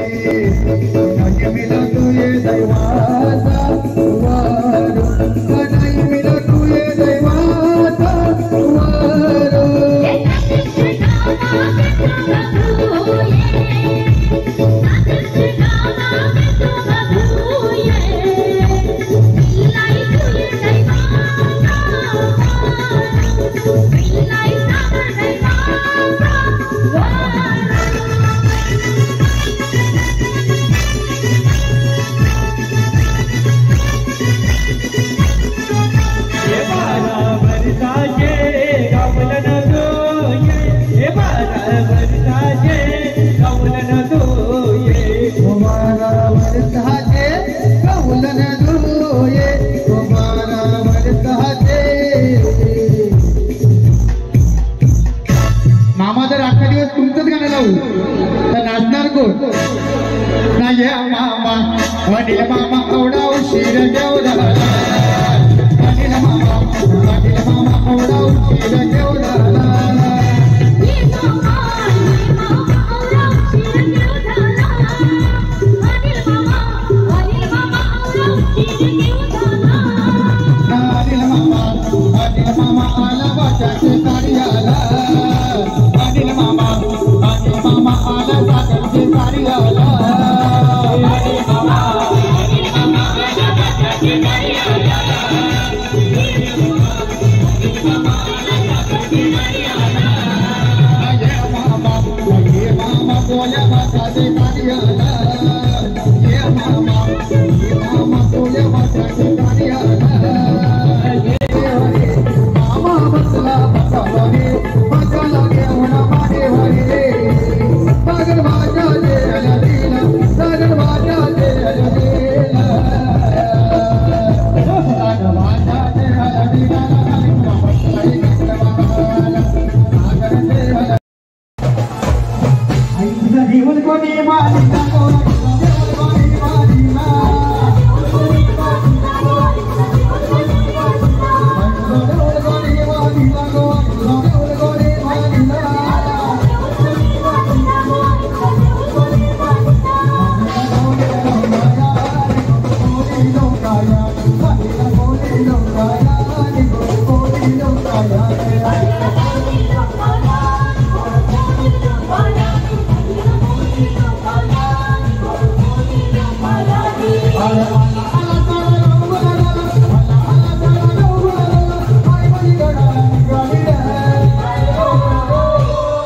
नाही मिला तू ये दैवाचा वार नाही मिला तू ये दैवाचा वार मामा जर अख्खा दिवस तुमचंच गाणं लावू तर नाचणार कोण नाही मामा वडील मामा एवढा उशीर देऊ झाला वडील मामा एवढा उशीर देऊ झाला मामा आला बाजाचे साडी आला अनिल मामा आला बाजाचे साडी आला अनिल मामा बाजाचे साडी आला ये मामा बोल्या बाजाचे साडी आला ये मामा बोल्या बाजाचे साडी आला बसला बसवाने बसला घेऊन मागे वळले सागर वाजा दे अजलीला सागर वाजा दे अजलीला सागर वाजा दे अजलीला सागर दे आई तुझा जीवन कोणी मानिता कोणी मानिता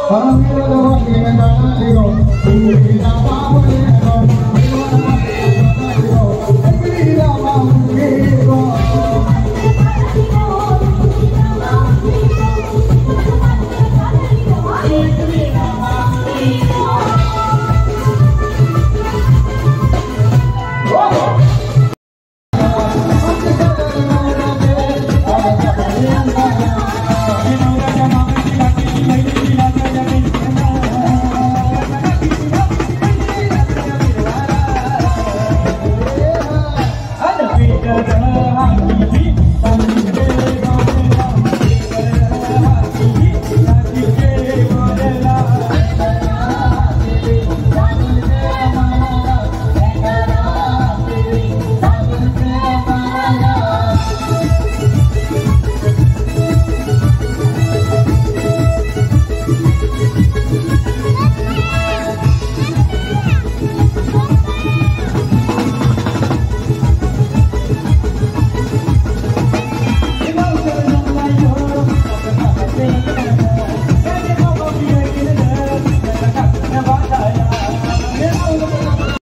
Para mí lo que me da digo,